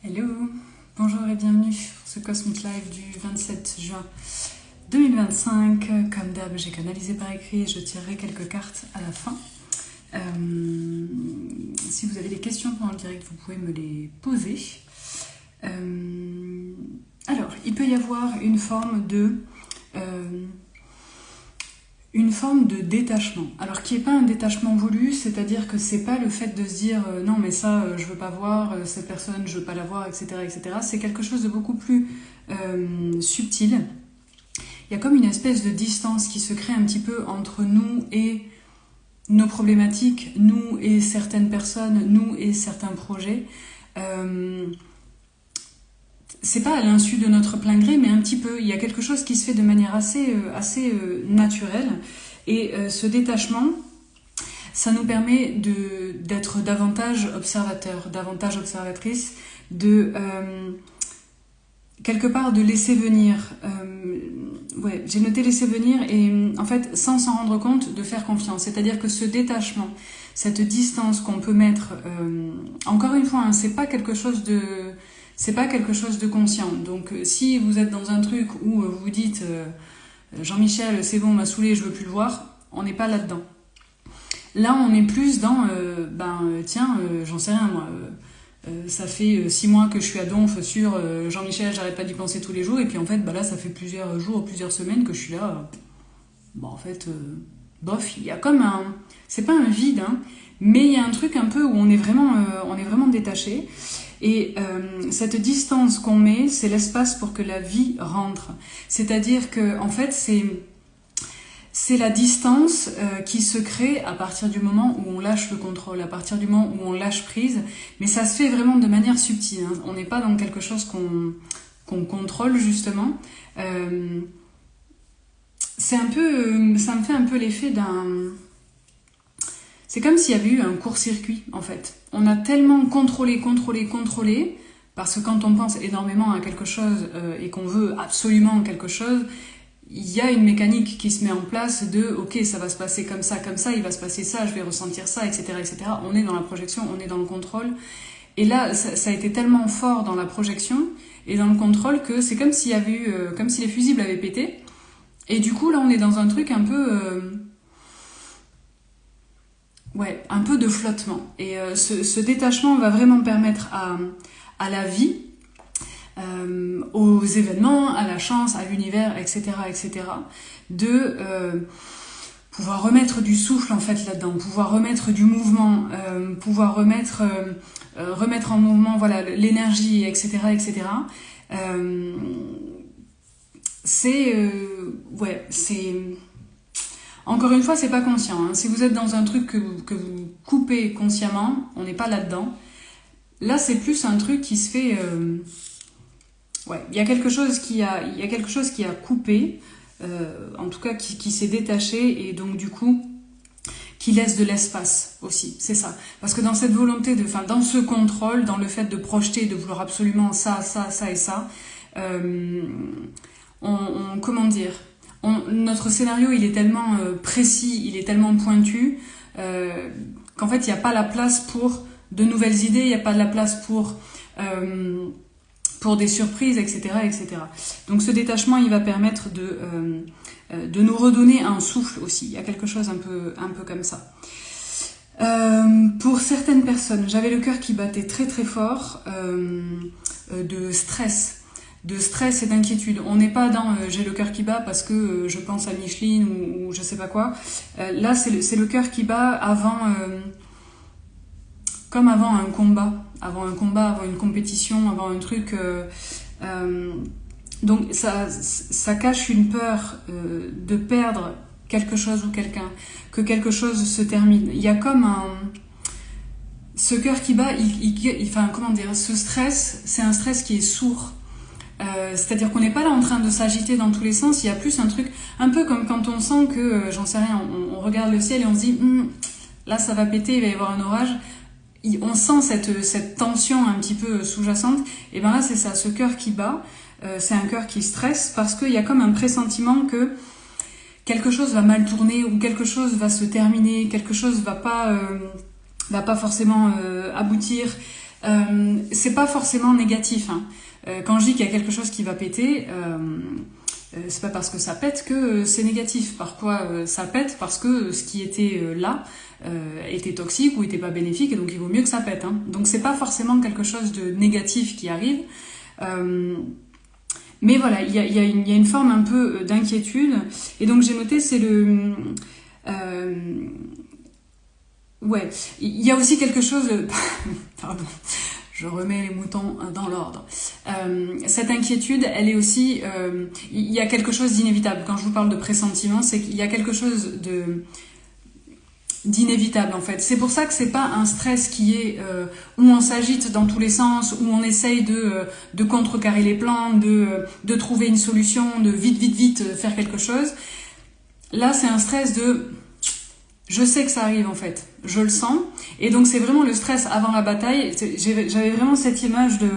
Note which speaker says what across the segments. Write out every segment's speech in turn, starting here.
Speaker 1: Hello, bonjour et bienvenue pour ce Cosmic Live du 27 juin 2025. Comme d'hab, j'ai canalisé par écrit et je tirerai quelques cartes à la fin. Si vous avez des questions pendant le direct, vous pouvez me les poser. Alors, il peut y avoir une forme de détachement. Alors qui n'est pas un détachement voulu, c'est-à-dire que c'est pas le fait de se dire non mais ça je veux pas voir, cette personne je veux pas la voir, etc. etc. C'est quelque chose de beaucoup plus subtil. Il y a comme une espèce de distance qui se crée un petit peu entre nous et nos problématiques, nous et certaines personnes, nous et certains projets. C'est pas à l'insu de notre plein gré, mais un petit peu. Il y a quelque chose qui se fait de manière assez naturelle. Et ce détachement, ça nous permet d'être davantage observateur, davantage observatrice, de quelque part de laisser venir. Ouais, j'ai noté laisser venir et en fait, sans s'en rendre compte, de faire confiance. C'est-à-dire que ce détachement, cette distance qu'on peut mettre, encore une fois, hein, c'est pas quelque chose de conscient. Donc si vous êtes dans un truc où vous vous dites Jean-Michel, c'est bon, m'a saoulé, je veux plus le voir, on n'est pas là-dedans. Là, on est plus dans j'en sais rien moi. Ça fait 6 mois que je suis à donf sur Jean-Michel, j'arrête pas d'y penser tous les jours, et puis en fait, là, ça fait plusieurs jours, plusieurs semaines que je suis là. Bof, il y a comme un... C'est pas un vide, hein, mais il y a un truc un peu où on est vraiment détaché. Et cette distance qu'on met, c'est l'espace pour que la vie rentre. C'est-à-dire que, en fait, c'est la distance qui se crée à partir du moment où on lâche le contrôle, à partir du moment où on lâche prise. Mais ça se fait vraiment de manière subtile. Hein. On n'est pas dans quelque chose qu'on contrôle, justement. Ça me fait un peu l'effet d'un... C'est comme s'il y avait eu un court-circuit, en fait. On a tellement contrôlé, parce que quand on pense énormément à quelque chose et qu'on veut absolument quelque chose, il y a une mécanique qui se met en place de « ok, ça va se passer comme ça, il va se passer ça, je vais ressentir ça, etc. etc. » On est dans la projection, on est dans le contrôle. Et là, ça a été tellement fort dans la projection et dans le contrôle que c'est comme s'il y avait eu, comme si les fusibles avaient pété. Et du coup, là, on est dans un truc un peu... un peu de flottement. Et ce détachement va vraiment permettre à la vie, aux événements, à la chance, à l'univers, etc., de pouvoir remettre du souffle en fait là-dedans, pouvoir remettre du mouvement, pouvoir remettre en mouvement l'énergie, etc., c'est encore une fois, c'est pas conscient. Hein. Si vous êtes dans un truc que vous coupez consciemment, on n'est pas là-dedans. Là, c'est plus un truc qui se fait... il y a quelque chose qui a coupé, en tout cas qui s'est détaché, et donc du coup, qui laisse de l'espace aussi. C'est ça. Parce que dans cette volonté dans ce contrôle, dans le fait de projeter, de vouloir absolument ça et ça, comment dire, notre scénario, il est tellement précis, il est tellement pointu, qu'en fait, il n'y a pas la place pour de nouvelles idées, il n'y a pas de la place pour des surprises, etc., etc. Donc ce détachement, il va permettre de nous redonner un souffle aussi. Il y a quelque chose un peu comme ça. Pour certaines personnes, j'avais le cœur qui battait très très fort, de stress et d'inquiétude. On n'est pas dans j'ai le cœur qui bat parce que je pense à Micheline ou je sais pas quoi. Là, c'est le cœur qui bat comme avant un combat, avant une compétition, avant un truc. Donc ça cache une peur de perdre quelque chose ou quelqu'un, que quelque chose se termine. Il y a comme ce cœur qui bat, ce stress, c'est un stress qui est sourd. C'est-à-dire qu'on n'est pas là en train de s'agiter dans tous les sens, il y a plus un truc, un peu comme quand on sent que, j'en sais rien, on regarde le ciel et on se dit là ça va péter, il va y avoir un orage, on sent cette tension un petit peu sous-jacente, et bien là c'est ça, ce cœur qui bat, c'est un cœur qui stresse parce qu'il y a comme un pressentiment que quelque chose va mal tourner ou quelque chose va se terminer, quelque chose va pas forcément aboutir. C'est pas forcément négatif, hein. Quand je dis qu'il y a quelque chose qui va péter, c'est pas parce que ça pète que c'est négatif. Parfois ça pète parce que ce qui était là était toxique ou était pas bénéfique, et donc il vaut mieux que ça pète, hein. Donc c'est pas forcément quelque chose de négatif qui arrive. Mais voilà, il y a une forme un peu d'inquiétude. Et donc j'ai noté, c'est le... ouais, il y a aussi quelque chose... Pardon, je remets les moutons dans l'ordre. Cette inquiétude, elle est aussi... il y a quelque chose d'inévitable. Quand je vous parle de pressentiment, c'est qu'il y a quelque chose d'inévitable en fait. C'est pour ça que c'est pas un stress qui est où on s'agite dans tous les sens, où on essaye de contrecarrer les plans, de trouver une solution, de vite faire quelque chose. Là, c'est un stress de je sais que ça arrive en fait, je le sens, et donc c'est vraiment le stress avant la bataille. J'avais vraiment cette image de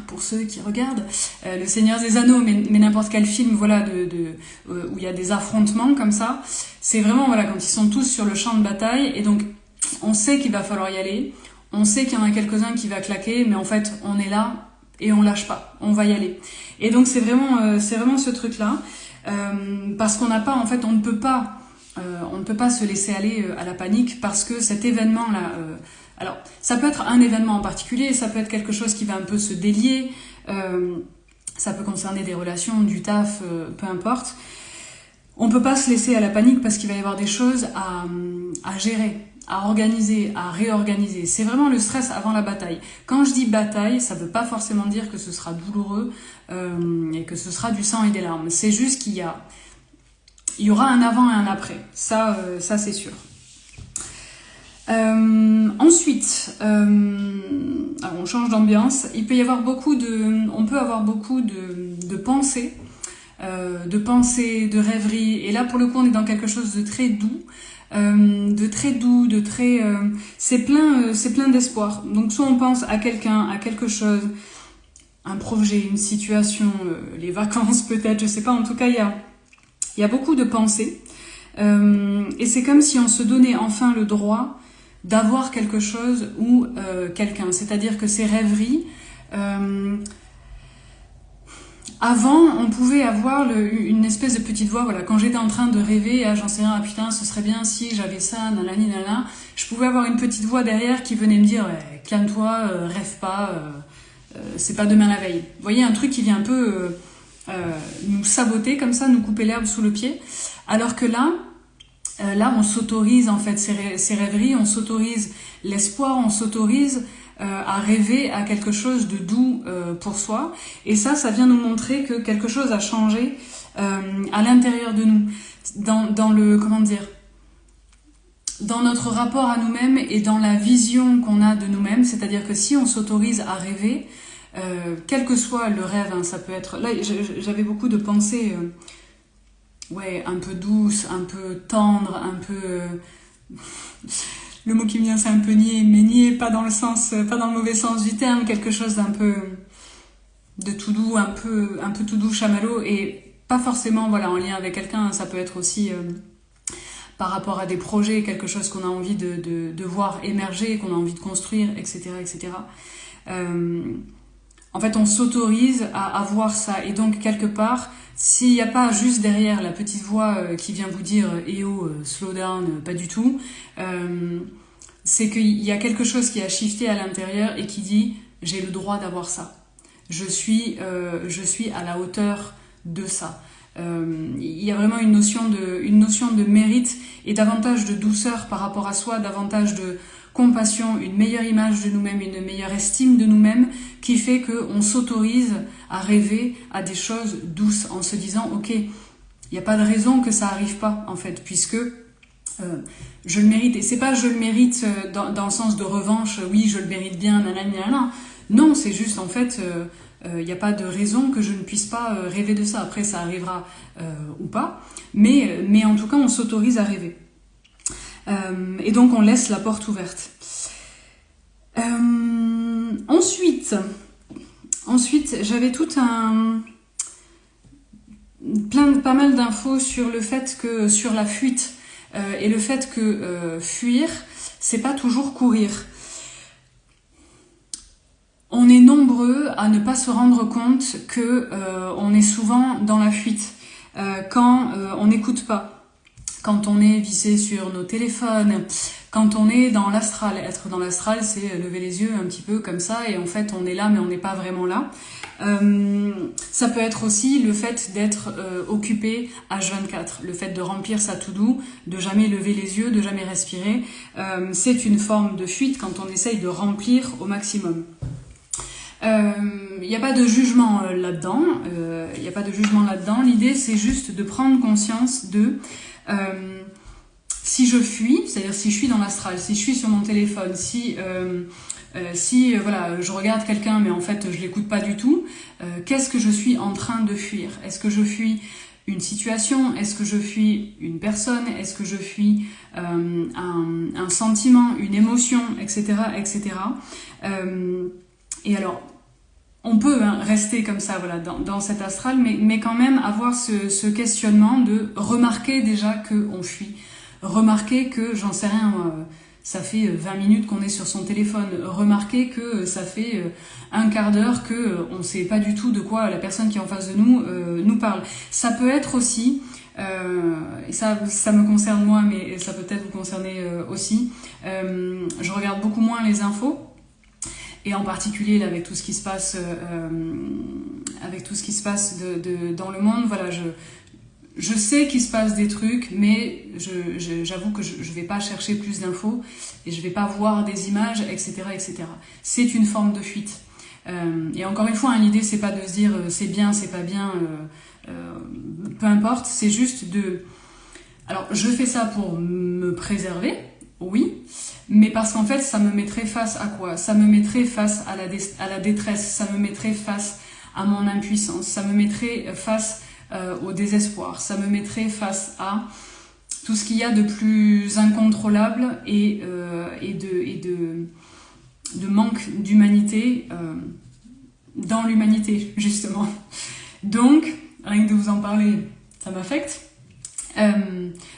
Speaker 1: pour ceux qui regardent Le Seigneur des Anneaux, mais n'importe quel film, voilà, où il y a des affrontements comme ça. C'est vraiment, voilà, quand ils sont tous sur le champ de bataille, et donc on sait qu'il va falloir y aller, on sait qu'il y en a quelques-uns qui va claquer, mais en fait on est là et on lâche pas, on va y aller. Et donc c'est vraiment ce truc-là, parce qu'on n'a pas, en fait, on ne peut pas se laisser aller à la panique, parce que cet événement-là, alors ça peut être un événement en particulier, ça peut être quelque chose qui va un peu se délier, ça peut concerner des relations, du taf, peu importe. On peut pas se laisser à la panique parce qu'il va y avoir des choses à gérer, à organiser, à réorganiser. C'est vraiment le stress avant la bataille. Quand je dis bataille, ça veut pas forcément dire que ce sera douloureux et que ce sera du sang et des larmes. C'est juste qu'il y aura un avant et un après. Ça c'est sûr. Ensuite, alors on change d'ambiance. On peut avoir beaucoup de pensées, de rêveries. Et là, pour le coup, on est dans quelque chose de très doux, c'est plein d'espoir. Donc, soit on pense à quelqu'un, à quelque chose, un projet, une situation, les vacances peut-être, je sais pas. En tout cas, il y a beaucoup de pensées. Et c'est comme si on se donnait enfin le droit d'avoir quelque chose ou quelqu'un. C'est-à-dire que ces rêveries, avant, on pouvait avoir une espèce de petite voix, voilà, quand j'étais en train de rêver, j'en sais rien, putain, ce serait bien si j'avais ça, nanani, nanana, je pouvais avoir une petite voix derrière qui venait me dire, ouais, calme-toi, rêve pas, c'est pas demain la veille. Vous voyez, un truc qui vient un peu nous saboter comme ça, nous couper l'herbe sous le pied, alors que là, on s'autorise en fait ces rêveries, on s'autorise l'espoir, on s'autorise à rêver à quelque chose de doux pour soi. Et ça vient nous montrer que quelque chose a changé à l'intérieur de nous, dans le, comment dire, dans notre rapport à nous-mêmes et dans la vision qu'on a de nous-mêmes. C'est-à-dire que si on s'autorise à rêver, quel que soit le rêve, hein, ça peut être... Là, j'avais beaucoup de pensées... ouais, un peu douce, un peu tendre, un peu... le mot qui me vient, c'est un peu niais, mais niais pas dans le mauvais sens du terme, quelque chose d'un peu de tout doux, un peu tout doux, chamallow, et pas forcément, voilà, en lien avec quelqu'un. Ça peut être aussi par rapport à des projets, quelque chose qu'on a envie de voir émerger, qu'on a envie de construire, etc., etc. En fait, on s'autorise à avoir ça, et donc quelque part, s'il n'y a pas juste derrière la petite voix qui vient vous dire « Eh oh, slow down », pas du tout, c'est qu'il y a quelque chose qui a shifté à l'intérieur et qui dit « J'ai le droit d'avoir ça. Je suis à la hauteur de ça. » Il y a vraiment une notion de mérite et davantage de douceur par rapport à soi, davantage de compassion, une meilleure image de nous-mêmes, une meilleure estime de nous-mêmes, qui fait qu'on s'autorise à rêver à des choses douces en se disant ok, il n'y a pas de raison que ça arrive pas en fait, puisque je le mérite. Et c'est pas je le mérite dans le sens de revanche, oui je le mérite bien, nanana. Non, c'est juste en fait il n'y a pas de raison que je ne puisse pas rêver de ça. Après ça arrivera ou pas, mais en tout cas on s'autorise à rêver. Et donc on laisse la porte ouverte. Ensuite, j'avais pas mal d'infos sur le fait que, sur la fuite, et le fait que fuir, c'est pas toujours courir. nombreux à ne pas se rendre compte que on est souvent dans la fuite quand on n'écoute pas, quand on est vissé sur nos téléphones, quand on est dans l'astral. Être dans l'astral, c'est lever les yeux un petit peu comme ça et en fait on est là mais on n'est pas vraiment là. Ça peut être aussi le fait d'être occupé H24, le fait de remplir sa to-do, de jamais lever les yeux, de jamais respirer. C'est une forme de fuite quand on essaye de remplir au maximum. Il n'y a pas de jugement là-dedans. Il n'y a pas de jugement là-dedans. L'idée, c'est juste de prendre conscience de si je fuis, c'est-à-dire si je suis dans l'astral, si je suis sur mon téléphone, si voilà, je regarde quelqu'un mais en fait je l'écoute pas du tout, qu'est-ce que je suis en train de fuir? Est-ce que je fuis une situation? Est-ce que je fuis une personne? Est-ce que je fuis un sentiment, une émotion, etc., etc. Et alors, on peut rester comme ça, voilà, dans cet astral, mais quand même avoir ce questionnement de remarquer déjà qu'on fuit. Remarquer que, j'en sais rien, ça fait 20 minutes qu'on est sur son téléphone. Remarquer que ça fait un quart d'heure qu'on ne sait pas du tout de quoi la personne qui est en face de nous nous parle. Ça peut être aussi, et ça me concerne moi, mais ça peut peut-être vous concerner aussi, je regarde beaucoup moins les infos. Et en particulier là, avec tout ce qui se passe, dans le monde, voilà, je sais qu'il se passe des trucs, mais j'avoue que je vais pas chercher plus d'infos et je vais pas voir des images, etc., etc. C'est une forme de fuite. Et encore une fois, l'idée c'est pas de se dire c'est bien, c'est pas bien, peu importe. C'est juste de. Alors, je fais ça pour me préserver, oui. Mais parce qu'en fait, ça me mettrait face à quoi? Ça me mettrait face à la détresse, ça me mettrait face à mon impuissance, ça me mettrait face au désespoir, ça me mettrait face à tout ce qu'il y a de plus incontrôlable et de manque d'humanité dans l'humanité, justement. Donc, rien que de vous en parler, ça m'affecte.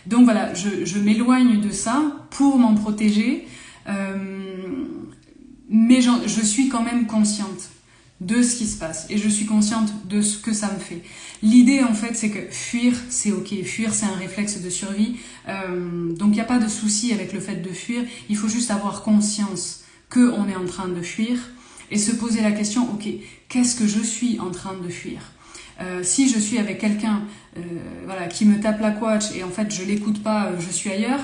Speaker 1: Donc voilà, je m'éloigne de ça pour m'en protéger, mais je suis quand même consciente de ce qui se passe et je suis consciente de ce que ça me fait. L'idée en fait c'est que fuir c'est ok, fuir c'est un réflexe de survie, donc il n'y a pas de souci avec le fait de fuir, il faut juste avoir conscience qu'on est en train de fuir et se poser la question, ok, qu'est-ce que je suis en train de fuir? Si je suis avec quelqu'un voilà, qui me tape la couache et en fait je l'écoute pas, je suis ailleurs,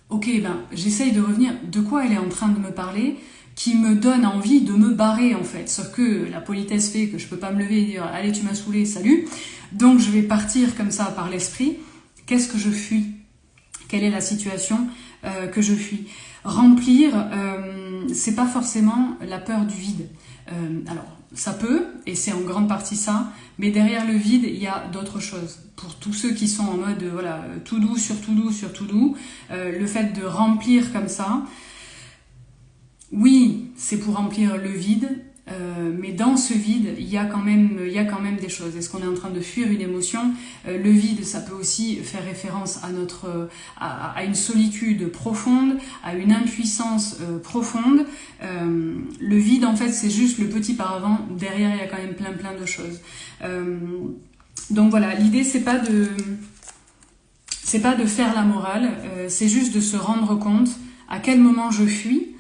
Speaker 1: ok, ben j'essaye de revenir de quoi elle est en train de me parler, qui me donne envie de me barrer en fait. Sauf que la politesse fait que je peux pas me lever et dire allez tu m'as saoulé, salut. Donc je vais partir comme ça par l'esprit. Qu'est-ce que je fuis? Quelle est la situation que je fuis? Remplir, c'est pas forcément la peur du vide. Alors ça peut, et c'est en grande partie ça, mais derrière le vide, il y a d'autres choses. Pour tous ceux qui sont en mode, voilà, tout doux sur tout doux sur tout doux, le fait de remplir comme ça, oui, c'est pour remplir le vide, mais dans ce vide, il y a quand même des choses. Est-ce qu'on est en train de fuir une émotion? Le vide, ça peut aussi faire référence à une solitude profonde, à une impuissance profonde. Le vide, en fait, c'est juste le petit paravent. Derrière, il y a quand même plein de choses. Donc voilà, l'idée, c'est pas de faire la morale, c'est juste de se rendre compte à quel moment je fuis.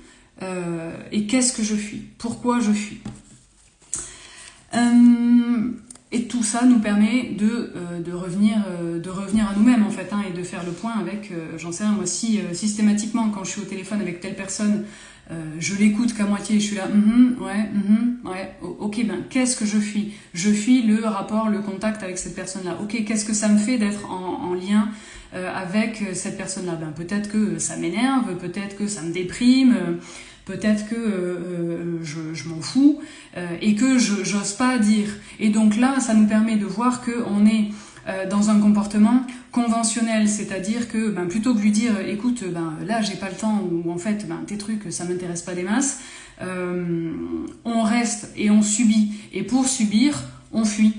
Speaker 1: Et qu'est-ce que je fuis? Pourquoi je fuis? Et tout ça nous permet de revenir à nous-mêmes en fait, et de faire le point avec, j'en sais rien moi, si systématiquement quand je suis au téléphone avec telle personne, je l'écoute qu'à moitié et je suis là, ouais, ok, ben qu'est-ce que je fuis? Je fuis le rapport, le contact avec cette personne-là. Ok, qu'est-ce que ça me fait d'être en lien avec cette personne-là? Ben peut-être que ça m'énerve, peut-être que ça me déprime. Peut-être que je m'en fous et que j'ose pas dire. Et donc là, ça nous permet de voir qu'on est dans un comportement conventionnel, c'est-à-dire que plutôt que lui dire écoute, là j'ai pas le temps, ou en fait tes trucs ça m'intéresse pas des masses, on reste et on subit. Et pour subir, on fuit.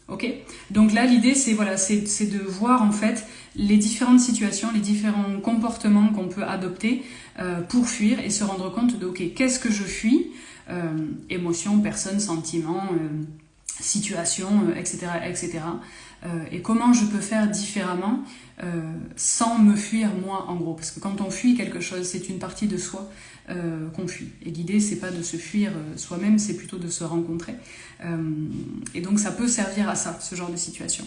Speaker 1: Ok? Donc là, l'idée, c'est de voir en fait les différentes situations, les différents comportements qu'on peut adopter pour fuir et se rendre compte de ok, qu'est-ce que je fuis, émotions, personnes, sentiments, situations, etc., etc. Et comment je peux faire différemment sans me fuir moi, en gros. Parce que quand on fuit quelque chose, c'est une partie de soi qu'on fuit. Et l'idée, c'est pas de se fuir soi-même, c'est plutôt de se rencontrer. Et donc ça peut servir à ça, ce genre de situation.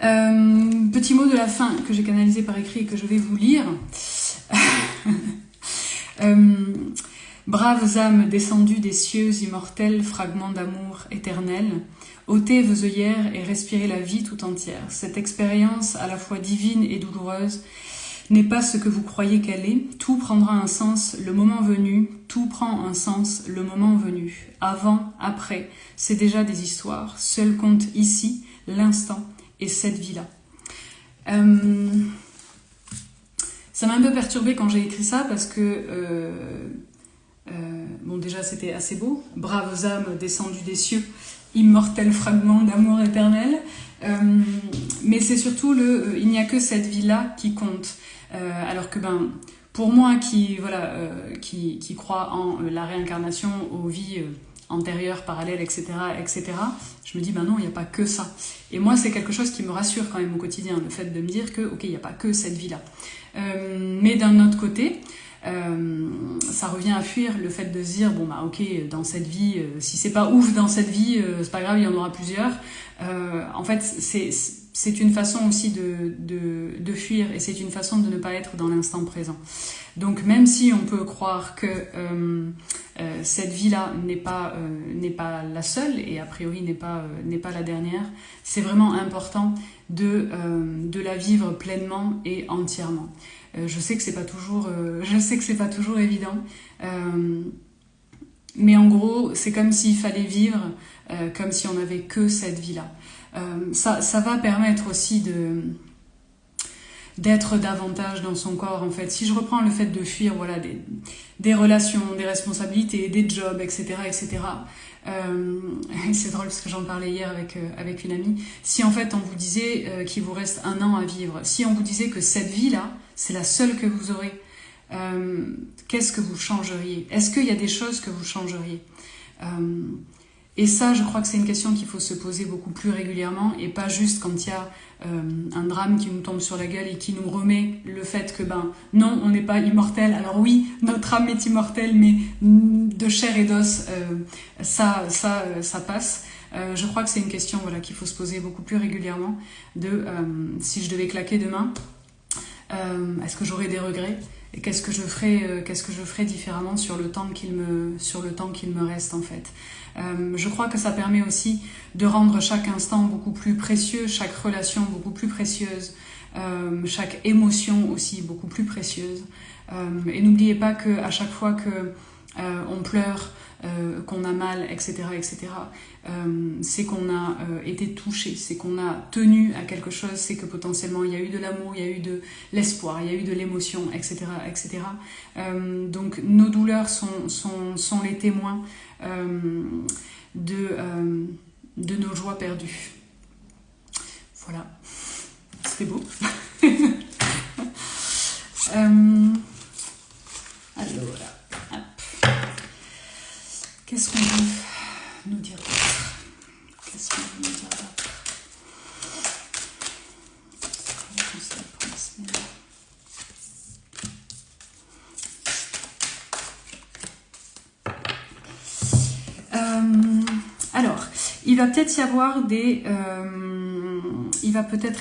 Speaker 1: Petit mot de la fin que j'ai canalisé par écrit et que je vais vous lire. Braves âmes descendues des cieux immortels, fragments d'amour éternel, ôtez vos œillères et respirez la vie tout entière. Cette expérience, à la fois divine et douloureuse, n'est pas ce que vous croyez qu'elle est. Tout prendra un sens le moment venu, tout prend un sens le moment venu. Avant, après, c'est déjà des histoires. Seul compte ici, l'instant et cette vie-là. Ça m'a un peu perturbée quand j'ai écrit ça parce que bon, déjà c'était assez beau. Braves âmes descendues des cieux, immortels fragments d'amour éternel. Mais c'est surtout il n'y a que cette vie-là qui compte. Alors que pour moi qui croit en la réincarnation, aux vies antérieures, parallèles, etc., je me dis non, il n'y a pas que ça. Et moi c'est quelque chose qui me rassure quand même au quotidien, le fait de me dire que ok, il n'y a pas que cette vie-là. Mais d'un autre côté, ça revient à fuir le fait de se dire ok, dans cette vie, si c'est pas ouf dans cette vie, c'est pas grave, il y en aura plusieurs. En fait c'est une façon aussi de fuir, et c'est une façon de ne pas être dans l'instant présent. Donc même si on peut croire que cette vie-là n'est pas la seule, et a priori n'est pas la dernière, c'est vraiment important de la vivre pleinement et entièrement. Je sais que c'est pas toujours évident, mais en gros c'est comme s'il fallait vivre comme si on n'avait que cette vie-là. Ça va permettre aussi d'être davantage dans son corps, en fait. Si je reprends le fait de fuir des relations, des responsabilités, des jobs, etc., c'est drôle parce que j'en parlais hier avec une amie. Si en fait on vous disait qu'il vous reste 1 an à vivre, si on vous disait que cette vie-là, c'est la seule que vous aurez, qu'est-ce que vous changeriez? Est-ce qu'il y a des choses que vous changeriez? Et ça, je crois que c'est une question qu'il faut se poser beaucoup plus régulièrement, et pas juste quand il y a un drame qui nous tombe sur la gueule et qui nous remet le fait que non, on n'est pas immortel. Alors oui, notre âme est immortelle, mais de chair et d'os, ça passe. Je crois que c'est une question qu'il faut se poser beaucoup plus régulièrement, si je devais claquer demain, est-ce que j'aurais des regrets? Et qu'est-ce que je ferais différemment sur le temps qu'il me reste, en fait. Je crois que ça permet aussi de rendre chaque instant beaucoup plus précieux, chaque relation beaucoup plus précieuse, chaque émotion aussi beaucoup plus précieuse. Et n'oubliez pas qu'à chaque fois que on pleure, qu'on a mal, etc., c'est qu'on a été touché, c'est qu'on a tenu à quelque chose, c'est que potentiellement il y a eu de l'amour, il y a eu de l'espoir, il y a eu de l'émotion, etc., donc nos douleurs sont les témoins de nos joies perdues. Voilà, c'était beau. Alors, hop. Qu'est-ce qu'on veut nous dire d'autre? Qu'est-ce qu'on veut nous dire d'autre? C'est quoi le conseil pour la semaine? Alors, il va peut-être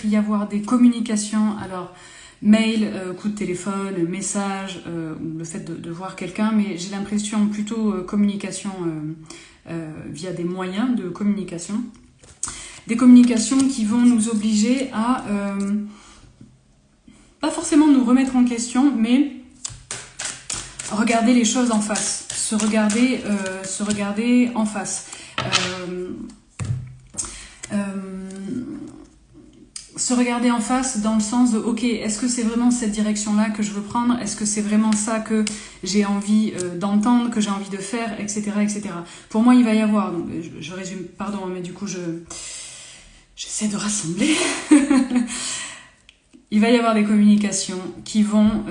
Speaker 1: y avoir des communications. Alors, mail, coup de téléphone, message, le fait de voir quelqu'un, mais j'ai l'impression plutôt communication via des moyens de communication. Des communications qui vont nous obliger à pas forcément nous remettre en question, mais regarder les choses en face, se regarder en face. Se regarder en face dans le sens de ok, est-ce que c'est vraiment cette direction-là que je veux prendre? Est-ce que c'est vraiment ça que j'ai envie d'entendre, que j'ai envie de faire, etc., Pour moi, il va y avoir, donc je résume, pardon, mais du coup, j'essaie de rassembler. il va y avoir des communications qui vont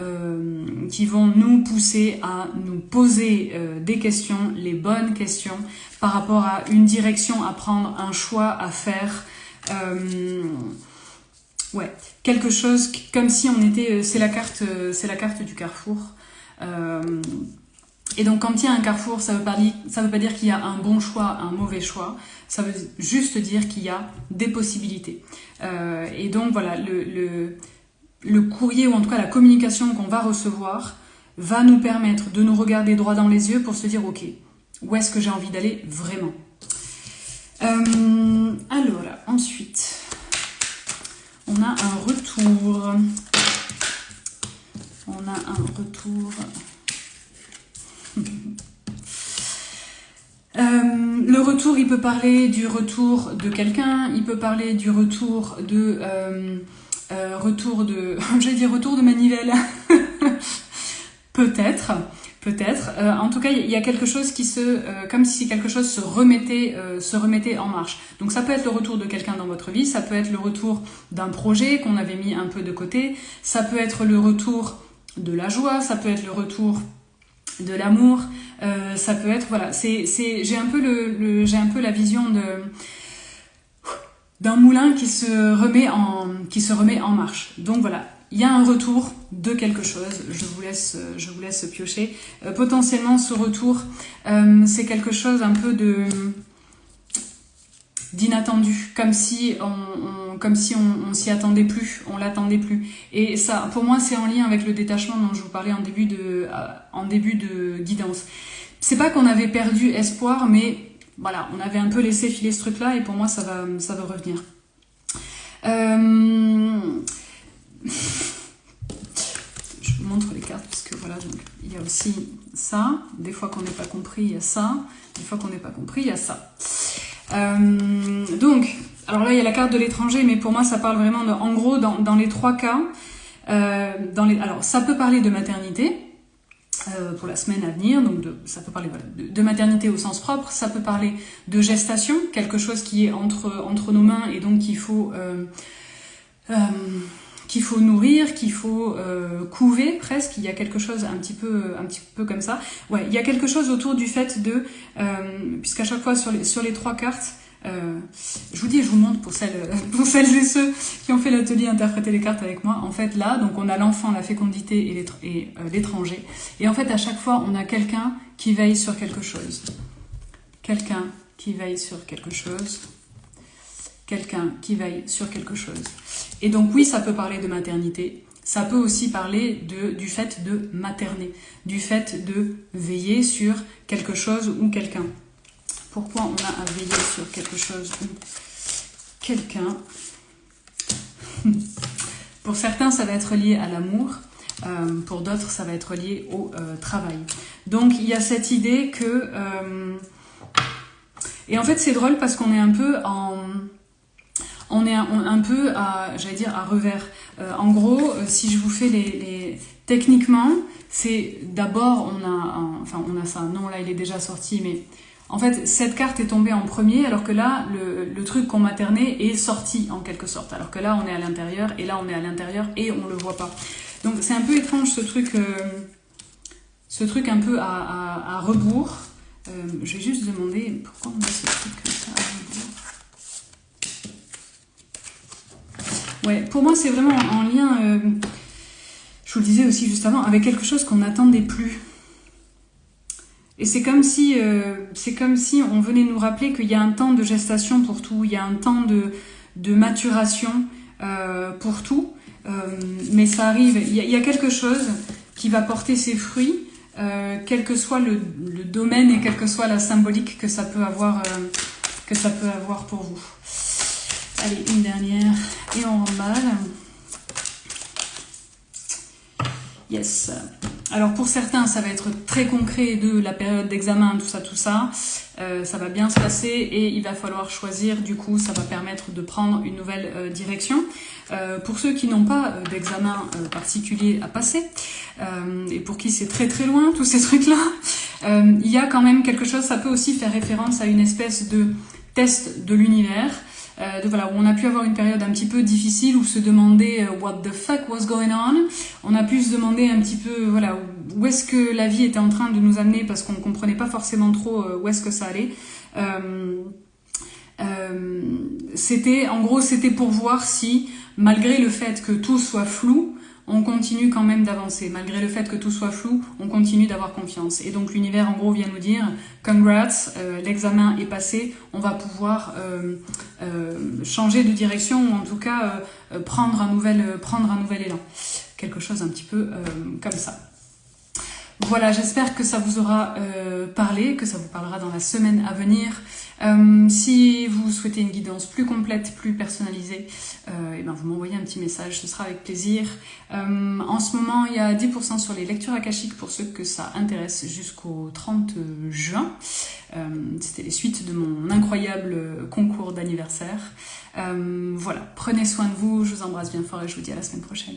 Speaker 1: nous pousser à nous poser des questions, les bonnes questions, par rapport à une direction à prendre, un choix à faire. Ouais, quelque chose comme si on était... c'est la carte du carrefour. Et donc quand il y a un carrefour, ça veut pas dire qu'il y a un bon choix, un mauvais choix. Ça veut juste dire qu'il y a des possibilités. Et donc voilà, le courrier, ou en tout cas la communication qu'on va recevoir, va nous permettre de nous regarder droit dans les yeux pour se dire, ok, où est-ce que j'ai envie d'aller vraiment? Alors, ensuite, on a un retour. Le retour, il peut parler du retour de quelqu'un, il peut parler du retour de... j'allais dire retour de manivelle. Peut-être. En tout cas, il y a quelque chose qui comme si quelque chose se remettait en marche. Donc ça peut être le retour de quelqu'un dans votre vie, ça peut être le retour d'un projet qu'on avait mis un peu de côté, ça peut être le retour de la joie, ça peut être le retour de l'amour, ça peut être, voilà, j'ai un peu la vision d'un moulin qui se remet en marche. Donc voilà, il y a un retour de quelque chose. Je vous laisse piocher. Potentiellement, ce retour, c'est quelque chose un peu d'inattendu, comme si on s'y attendait plus, on l'attendait plus. Et ça, pour moi, c'est en lien avec le détachement dont je vous parlais en début de guidance. C'est pas qu'on avait perdu espoir, mais voilà, on avait un peu laissé filer ce truc-là, et pour moi, ça va revenir. Je vous montre les cartes, parce que voilà, donc, il y a aussi ça. Des fois qu'on n'est pas compris, il y a ça. Des fois qu'on n'est pas compris, il y a ça. Donc, alors là, il y a la carte de l'étranger, mais pour moi, ça parle vraiment en gros, dans les trois cas, alors, ça peut parler de maternité, pour la semaine à venir, donc ça peut parler de maternité au sens propre, ça peut parler de gestation, quelque chose qui est entre nos mains, et donc qu'il faut nourrir, qu'il faut couver presque. Il y a quelque chose un petit peu comme ça. Ouais, il y a quelque chose autour du fait de, puisqu'à chaque fois sur les trois cartes, je vous montre pour celles et ceux qui ont fait l'atelier interpréter les cartes avec moi. En fait là, donc on a l'enfant, la fécondité et l'étranger. Et en fait à chaque fois on a quelqu'un qui veille sur quelque chose. Quelqu'un qui veille sur quelque chose. Quelqu'un qui veille sur quelque chose. Et donc oui, ça peut parler de maternité, ça peut aussi parler du fait de materner, du fait de veiller sur quelque chose ou quelqu'un. Pourquoi on a à veiller sur quelque chose ou quelqu'un? Pour certains, ça va être lié à l'amour, pour d'autres, ça va être lié au travail. Donc il y a cette idée que... Et en fait, c'est drôle parce qu'on est un peu j'allais dire, à revers. En gros, si je vous fais techniquement, c'est d'abord, on a ça. Non, là, il est déjà sorti, mais en fait, cette carte est tombée en premier, alors que là, le truc qu'on maternait est sorti, en quelque sorte. Alors que là, on est à l'intérieur, et là, on est à l'intérieur, et on le voit pas. Donc, c'est un peu étrange, ce truc un peu à rebours. Je vais juste demander pourquoi on a ce truc comme ça à rebours. Ouais, pour moi, c'est vraiment en lien, je vous le disais aussi juste avant, avec quelque chose qu'on n'attendait plus. Et c'est comme si on venait nous rappeler qu'il y a un temps de gestation pour tout, il y a un temps de maturation pour tout, mais ça arrive, il y a quelque chose qui va porter ses fruits, quel que soit le domaine et quelle que soit la symbolique que ça peut avoir pour vous. Allez, une dernière et on remballe. Yes. Alors pour certains, ça va être très concret de la période d'examen, tout ça. Ça va bien se passer et il va falloir choisir. Du coup, ça va permettre de prendre une nouvelle direction. Pour ceux qui n'ont pas d'examen particulier à passer et pour qui c'est très très loin, tous ces trucs-là, il y a quand même quelque chose. Ça peut aussi faire référence à une espèce de test de l'univers. voilà, où on a pu avoir une période un petit peu difficile, où se demander what the fuck was going on. On a pu se demander un petit peu, voilà, où est-ce que la vie était en train de nous amener, parce qu'on ne comprenait pas forcément trop où est-ce que ça allait. C'était pour voir si, malgré le fait que tout soit flou, on continue quand même d'avancer. Malgré le fait que tout soit flou, on continue d'avoir confiance. Et donc l'univers, en gros, vient nous dire « Congrats, l'examen est passé, on va pouvoir changer de direction, ou en tout cas prendre un nouvel élan. » Quelque chose un petit peu comme ça. Voilà, j'espère que ça vous aura parlé, que ça vous parlera dans la semaine à venir. Si vous souhaitez une guidance plus complète, plus personnalisée, et ben vous m'envoyez un petit message, ce sera avec plaisir. En ce moment, il y a 10% sur les lectures akashiques pour ceux que ça intéresse jusqu'au 30 juin. C'était les suites de mon incroyable concours d'anniversaire. Voilà, prenez soin de vous, je vous embrasse bien fort et je vous dis à la semaine prochaine.